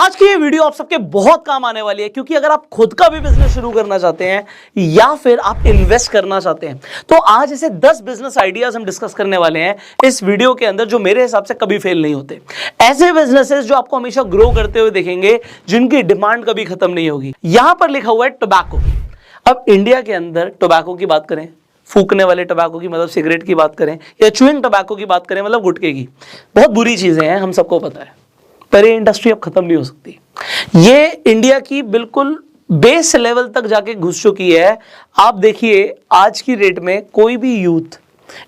आज की ये वीडियो आप सबके बहुत काम आने वाली है, क्योंकि अगर आप खुद का भी बिजनेस शुरू करना चाहते हैं या फिर आप इन्वेस्ट करना चाहते हैं तो आज ऐसे 10 बिजनेस आइडियाज हम डिस्कस करने वाले हैं इस वीडियो के अंदर, जो मेरे हिसाब से कभी फेल नहीं होते। ऐसे बिजनेसेस जो आपको हमेशा ग्रो करते हुए दिखेंगे, जिनकी डिमांड कभी खत्म नहीं होगी। यहां पर लिखा हुआ है टोबैको। अब इंडिया के अंदर टोबैको की बात करें, फूकने वाले टोबैको की मतलब सिगरेट की बात करें, या च्युइंग टोबैको की बात करें मतलब गुटखे की, बहुत बुरी चीजें हैं, हम सबको पता है। पर ये इंडस्ट्री अब खत्म नहीं हो सकती। ये इंडिया की बिल्कुल बेस लेवल तक जाके घुस चुकी है। आप देखिए आज की डेट में कोई भी यूथ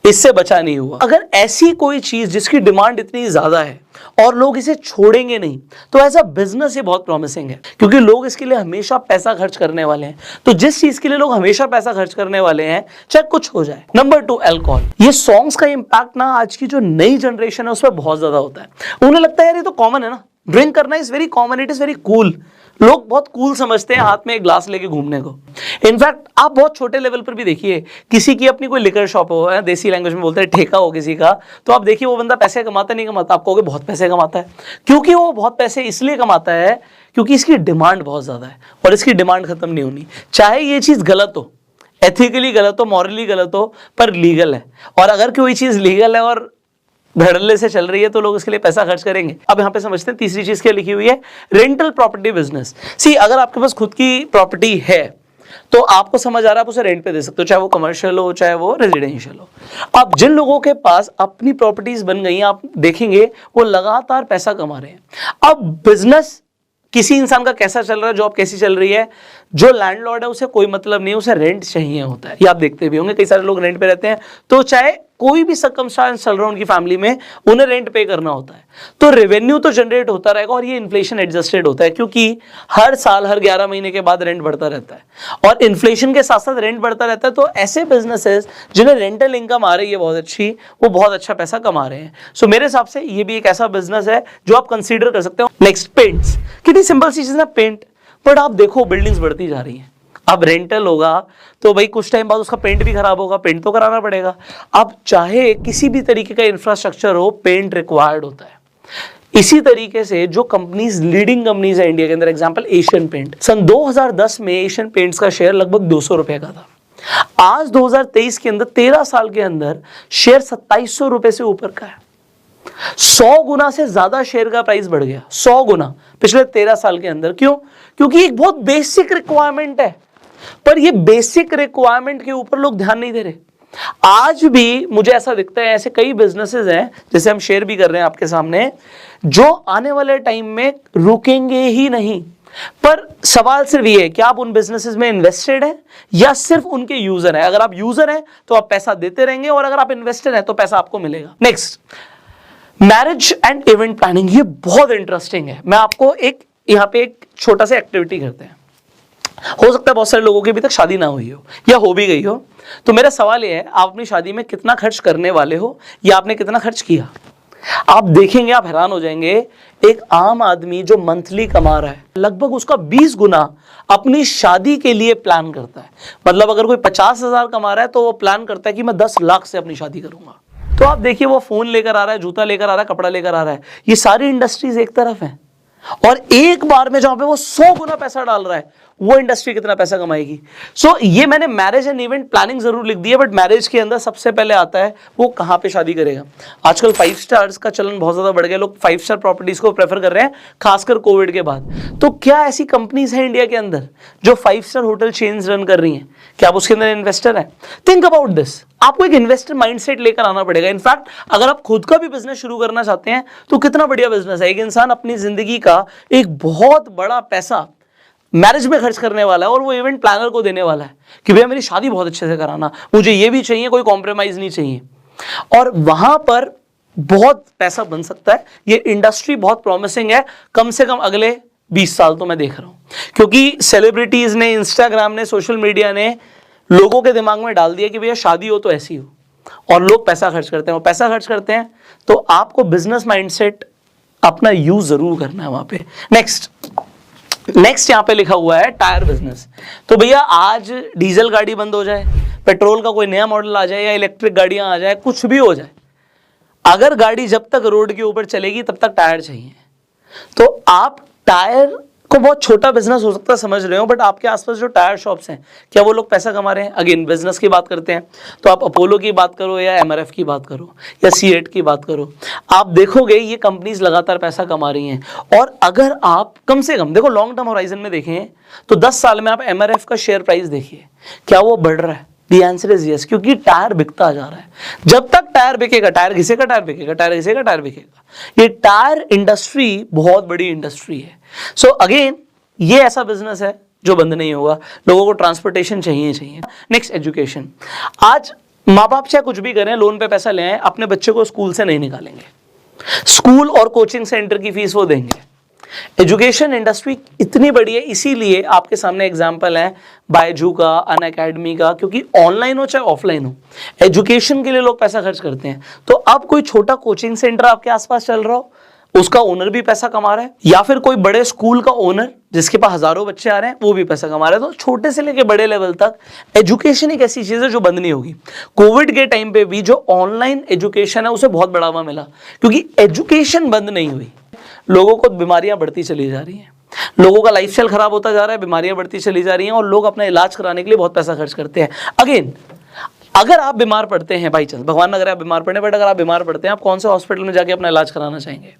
इससे बचा नहीं हुआ। अगर ऐसी कोई चीज जिसकी डिमांड इतनी ज्यादा है और लोग इसे छोड़ेंगे नहीं, तो एज अ बिजनेस ये बहुत प्रॉमिसिंग है, क्योंकि लोग इसके लिए हमेशा पैसा खर्च करने वाले हैं। तो जिस चीज के लिए लोग हमेशा पैसा खर्च करने वाले हैं, चाहे कुछ हो जाए। Number 2, alcohol. ये सॉन्ग्स का इंपैक्ट ना आज की जो नई जनरेशन है उस पर बहुत ज्यादा होता है। उन्हें लगता है यार ये तो कॉमन है ना, ड्रिंक करना is very common, it is very cool. लोग बहुत कूल समझते हैं हाथ में एक ग्लास लेके घूमने को। इनफैक्ट आप बहुत छोटे लेवल पर भी देखिए, किसी की अपनी कोई लिकर शॉप हो, देसी लैंग्वेज में बोलते हैं ठेका हो किसी का, तो आप देखिए वो बंदा पैसे कमाता नहीं कमाता, आप कहोगे बहुत पैसे कमाता है। क्योंकि वो बहुत पैसे इसलिए कमाता है क्योंकि इसकी डिमांड बहुत ज्यादा है और इसकी डिमांड खत्म नहीं होनी। चाहे ये चीज गलत हो, एथिकली गलत हो, मॉरली गलत हो, पर लीगल है। और अगर कोई चीज लीगल है और धड़ल्ले से चल रही है तो लोग इसके लिए पैसा खर्च करेंगे। अब यहां पे समझते हैं तीसरी चीज क्या लिखी हुई है, रेंटल प्रॉपर्टी बिजनेस। सी, अगर आपके पास खुद की प्रॉपर्टी है तो आपको समझ आ रहा है आप उसे रेंट पे दे सकते हो, चाहे वो कमर्शियल हो चाहे वो रेजिडेंशियल हो। अब जिन लोगों के पास अपनी प्रॉपर्टीज बन गई हैं, आप देखेंगे वो लगातार पैसा कमा रहे हैं। अब बिजनेस किसी इंसान का कैसा चल रहा है, जॉब कैसी चल रही है, जो लैंडलॉर्ड है उसे कोई मतलब नहीं, उसे रेंट चाहिए होता है। ये आप देखते भी होंगे, कई सारे लोग रेंट पे रहते हैं, तो चाहे कोई भी सर्कमस्टेंस चल रहा है उनकी फैमिली में, उन्हें रेंट पे करना होता है। तो रेवेन्यू तो जनरेट होता रहेगा और ये इन्फ्लेशन एडजस्टेड होता है, क्योंकि हर साल हर 11 महीने के बाद रेंट बढ़ता रहता है और इन्फ्लेशन के साथ साथ रेंट बढ़ता रहता है। तो ऐसे बिजनेसेस जिन्हें रेंटल इनकम आ रही है बहुत अच्छी, वो बहुत अच्छा पैसा कमा रहे हैं। सो मेरे हिसाब से ये भी एक ऐसा बिजनेस है जो आप कंसीडर कर सकते हो। Next, paints. कितनी सिंपल सी चीज है पेंट, बट आप देखो बिल्डिंग्स बढ़ती जा रही हैं। अब रेंटल होगा तो भाई कुछ टाइम बाद उसका पेंट भी खराब होगा, पेंट तो कराना पड़ेगा। अब चाहे किसी भी तरीके का इंफ्रास्ट्रक्चर हो, पेंट रिक्वायर्ड होता है। इसी तरीके से जो कंपनीज, लीडिंग कंपनीज है इंडिया के अंदर, एग्जांपल एशियन पेंट, सन 2010 में एशियन पेंट्स का शेयर लगभग 200 रुपए का था। आज 2023 के अंदर 13 साल के अंदर शेयर 2700 रुपए से ऊपर का है। 100 गुना से ज्यादा शेयर का प्राइस बढ़ गया, 100 गुना पिछले 13 साल के अंदर। क्यों? क्योंकि एक बहुत बेसिक रिक्वायरमेंट है, पर ये बेसिक रिक्वायरमेंट के ऊपर लोग ध्यान नहीं दे रहे। आज भी मुझे ऐसा दिखता है, ऐसे कई बिजनेसेस हैं जैसे हम शेयर भी कर रहे हैं आपके सामने, जो आने वाले टाइम में रुकेंगे ही नहीं। पर सवाल सिर्फ ये है कि आप उन बिजनेसेस में इन्वेस्टेड हैं या सिर्फ उनके यूजर हैं। अगर आप यूजर हैं तो आप पैसा देते रहेंगे, और अगर आप इन्वेस्टेड हैं तो पैसा आपको मिलेगा। Next, marriage and event planning. ये बहुत इंटरेस्टिंग है। मैं आपको यहां पे एक छोटा सा एक्टिविटी करते हैं। हो सकता है बहुत सारे लोगों की अभी तक शादी ना हुई हो या हो भी गई हो, तो मेरा सवाल यह है, आप अपनी शादी में कितना खर्च करने वाले हो या आपने कितना खर्च किया? आप देखेंगे, आप हैरान हो जाएंगे। एक आम आदमी जो मंथली कमा रहा है, लगभग उसका 20 गुना अपनी शादी के लिए प्लान करता है। मतलब अगर कोई 50,000 कमा रहा है तो वो प्लान करता है कि मैं 10 लाख से अपनी शादी करूंगा। तो आप देखिए, वो फोन लेकर आ रहा है, जूता लेकर आ रहा है, कपड़ा लेकर आ रहा है। ये सारी इंडस्ट्रीज एक तरफ है, और एक बार में जहां पे वो 100 गुना पैसा डाल रहा है, वो इंडस्ट्री कितना पैसा कमाएगी। सो ये मैंने मैरिज एंड इवेंट प्लानिंग जरूर लिख दी है, बट मैरिज के अंदर सबसे पहले आता है वो कहां पे शादी करेगा। आजकल 5 स्टार्स का चलन बहुत ज्यादा बढ़ गया, लोग 5 स्टार प्रॉपर्टीज को प्रेफर कर रहे हैं, खासकर कोविड के बाद। तो क्या ऐसी कंपनीज हैं इंडिया के अंदर जो 5 स्टार होटल चेन्स रन कर रही हैं? क्या आप उसके अंदर इन्वेस्टर हैं? Think about this. आपको एक इन्वेस्टर माइंडसेट लेकर आना पड़ेगा। इनफैक्ट अगर आप खुद का भी बिजनेस शुरू करना चाहते हैं तो कितना बढ़िया बिजनेस है। एक इंसान अपनी जिंदगी का एक बहुत बड़ा पैसा मैरिज में खर्च करने वाला है और वो इवेंट प्लानर को देने वाला है कि भैया मेरी शादी बहुत अच्छे से कराना, मुझे ये भी चाहिए, कोई कॉम्प्रोमाइज नहीं चाहिए। और वहां पर बहुत पैसा बन सकता है। ये इंडस्ट्री बहुत प्रॉमिसिंग है, कम से कम अगले 20 साल तो मैं देख रहा हूं, क्योंकि सेलिब्रिटीज ने, इंस्टाग्राम ने, सोशल मीडिया ने लोगों के दिमाग में डाल दिया कि भैया शादी हो तो ऐसी हो, और लोग पैसा खर्च करते हैं। और पैसा खर्च करते हैं तो आपको बिजनेस माइंडसेट अपना यूज जरूर करना है वहां पे। नेक्स्ट यहां पे लिखा हुआ है टायर बिजनेस। तो भैया आज डीजल गाड़ी बंद हो जाए, पेट्रोल का कोई नया मॉडल आ जाए या इलेक्ट्रिक गाड़ियां आ जाए, कुछ भी हो जाए, अगर गाड़ी जब तक रोड के ऊपर चलेगी तब तक टायर चाहिए। तो आप टायर को बहुत छोटा बिजनेस हो सकता है, समझ रहे हो, बट आपके आसपास जो टायर शॉप्स हैं, क्या वो लोग पैसा कमा रहे हैं? अगेन बिजनेस की बात करते हैं तो आप अपोलो की बात करो या एमआरएफ की बात करो या C8 की बात करो, आप देखोगे ये कंपनीज लगातार पैसा कमा रही हैं। और अगर आप कम से कम देखो लॉन्ग टर्म होराइजन में देखें तो 10 साल में आप एमआरएफ का शेयर प्राइस देखिए, क्या वो बढ़ रहा है? The answer is yes, क्योंकि टायर बिकता जा रहा है। जब तक टायर बिकेगा, टायर घिसेगा, टायर बिकेगा, टायर घिसेगा, टायर बिकेगा। ये टायर इंडस्ट्री बहुत बड़ी इंडस्ट्री है। सो अगेन ये ऐसा बिजनेस है जो बंद नहीं होगा। लोगों को ट्रांसपोर्टेशन चाहिए। Next, education. आज माँ बाप चाहे कुछ भी करें, लोन पे पैसा ले आए, अपने बच्चे को स्कूल से नहीं निकालेंगे, स्कूल और कोचिंग सेंटर की फीस वो देंगे। एजुकेशन इंडस्ट्री इतनी बड़ी है, इसीलिए आपके सामने एग्जांपल है बायजू का, अनअकैडमी का, क्योंकि ऑनलाइन हो चाहे ऑफलाइन हो, एजुकेशन के लिए लोग पैसा खर्च करते हैं। तो अब कोई छोटा कोचिंग सेंटर आपके आसपास चल रहा हो, उसका ओनर भी पैसा कमा रहा है, या फिर कोई बड़े स्कूल का ओनर जिसके पास हजारों बच्चे आ रहे हैं वो भी पैसा कमा रहा है। तो छोटे से लेके बड़े लेवल तक एजुकेशन एक ऐसी चीज है जो बंद नहीं होगी। कोविड के टाइम पे भी जो ऑनलाइन एजुकेशन है उसे बहुत बढ़ावा मिला, क्योंकि एजुकेशन बंद नहीं हुई। लोगों को बीमारियां बढ़ती चली जा रही हैं, लोगों का लाइफस्टाइल खराब होता जा रहा है, बीमारियां बढ़ती चली जा रही हैं, और लोग अपना इलाज कराने के लिए बहुत पैसा खर्च करते हैं। अगेन, अगर आप बीमार पड़ते हैं, बाई चांस, भगवान ना करे आप बीमार पड़े, बट अगर आप बीमार पड़ते हैं, आप कौन से हॉस्पिटल में जाके अपना इलाज कराना चाहेंगे?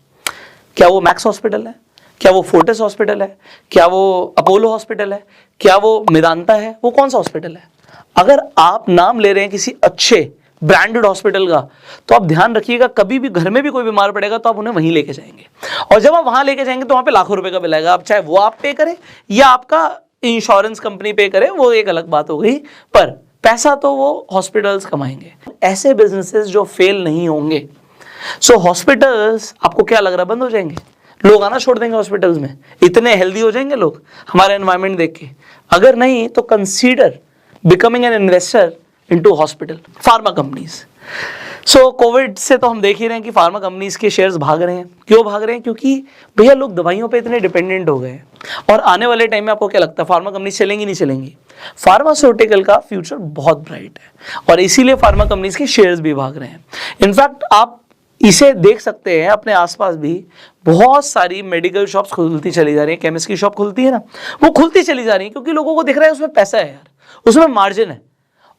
क्या वो मैक्स हॉस्पिटल है? क्या वो फोर्टिस हॉस्पिटल है? क्या वो अपोलो हॉस्पिटल है? क्या वो मेदांता है? वो कौन सा हॉस्पिटल है? अगर आप नाम ले रहे हैं किसी अच्छे ब्रांडेड हॉस्पिटल का, तो आप ध्यान रखिएगा, कभी भी घर में भी कोई बीमार पड़ेगा तो आप उन्हें वहीं लेके जाएंगे, और जब आप वहां लेके जाएंगे तो वहां पे लाखों रुपए का बिल आएगा। आप चाहे वो आप पे करें या आपका इंश्योरेंस कंपनी पे करे, वो एक अलग बात हो गई, पर पैसा तो वो हॉस्पिटल्स कमाएंगे। ऐसे बिजनेसेस जो फेल नहीं होंगे, सो हॉस्पिटल्स आपको क्या लग रहा है बंद हो जाएंगे? लोग आना छोड़ देंगे हॉस्पिटल्स में? इतने हेल्दी हो जाएंगे लोग हमारा एनवायरनमेंट देख के? अगर नहीं तो consider becoming an investor into hospital. Pharma companies, so Covid से तो हम देख ही रहे हैं कि फार्मा कंपनीज के शेयर्स भाग रहे हैं। क्यों भाग रहे हैं? क्योंकि भैया लोग दवाइयों पे इतने डिपेंडेंट हो गए हैं, और आने वाले टाइम में आपको क्या लगता है फार्मा कंपनीज चलेंगी नहीं चलेंगी? फार्मास्यूटिकल का फ्यूचर बहुत ब्राइट है, और इसीलिए फार्मा कंपनीज के शेयर्स भी भाग रहे हैं। इनफैक्ट आप इसे देख सकते हैं अपने आसपास भी, बहुत सारी मेडिकल शॉप्स खुलती चली जा रही है, केमिस्ट की शॉप खुलती है ना, वो खुलती चली जा रही है, क्योंकि लोगों को दिख रहा है उसमें पैसा है यार, उसमें मार्जिन है।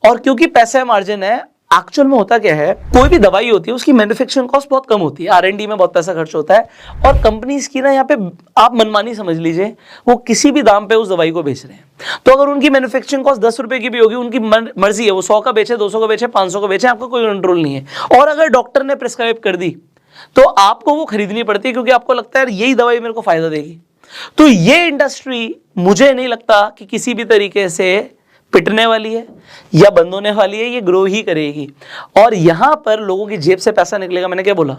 और क्योंकि पैसा है, मार्जिन है, एक्चुअल में होता क्या है, कोई भी दवाई होती है उसकी मैन्युफैक्चरिंग कॉस्ट बहुत कम होती है, R&D में बहुत पैसा खर्च होता है, और कंपनीज की ना यहाँ पे आप मनमानी समझ लीजिए, वो किसी भी दाम पे उस दवाई को बेच रहे हैं। तो अगर उनकी मैन्युफैक्चरिंग कॉस्ट 10 रुपए की भी होगी, उनकी मर्जी है, वो 100 का बेचे, 200 का बेचे, 500 का बेचे, आपका कोई कंट्रोल नहीं है। और अगर डॉक्टर ने प्रिस्क्राइब कर दी तो आपको वो खरीदनी पड़ती है, क्योंकि आपको लगता है यही दवाई मेरे को फायदा देगी। तो ये इंडस्ट्री मुझे नहीं लगता कि किसी भी तरीके से पिटने वाली है या बंद होने वाली है, ये ग्रो ही करेगी। और यहां पर लोगों की जेब से पैसा निकलेगा। मैंने क्या बोला,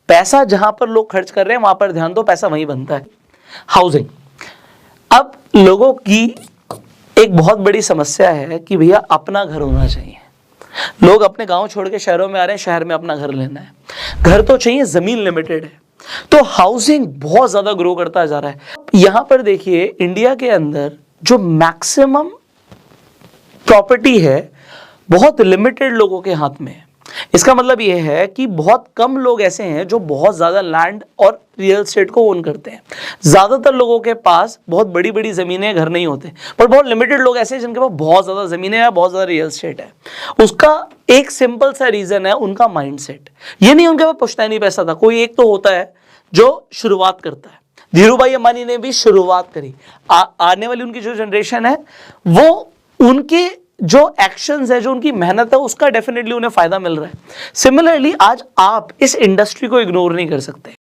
पैसा जहां पर लोग खर्च कर रहे हैं वहां पर ध्यान दो, पैसा वहीं बनता है। हाउसिंग, अब लोगों की एक बहुत बड़ी समस्या है कि भैया अपना घर होना चाहिए। लोग अपने गांव छोड़ के शहरों में आ रहे हैं, शहर में अपना घर लेना है, घर तो चाहिए, जमीन लिमिटेड है, तो हाउसिंग बहुत ज्यादा ग्रो करता जा रहा है। यहां पर देखिए, इंडिया के अंदर जो मैक्सिमम प्रॉपर्टी है बहुत लिमिटेड लोगों के हाथ में है। इसका मतलब यह है कि बहुत कम लोग ऐसे हैं जो बहुत ज्यादा लैंड और रियल एस्टेट को ओन करते हैं। ज्यादातर लोगों के पास बहुत बड़ी बड़ी जमीनें, घर नहीं होते, पर बहुत लिमिटेड लोग ऐसे हैं जिनके पास बहुत ज्यादा जमीनें या बहुत ज्यादा रियल एस्टेट है। उसका एक सिंपल सा रीजन है उनका माइंडसेट। ये नहीं उनके पास पुश्तैनी पैसा था, कोई एक तो होता है जो शुरुआत करता है। धीरूभाई अंबानी ने भी शुरुआत करी। आने वाली उनकी जो जनरेशन है, वो उनके जो एक्शंस है, जो उनकी मेहनत है, उसका डेफिनेटली उन्हें फायदा मिल रहा है। सिमिलरली आज आप इस इंडस्ट्री को इग्नोर नहीं कर सकते।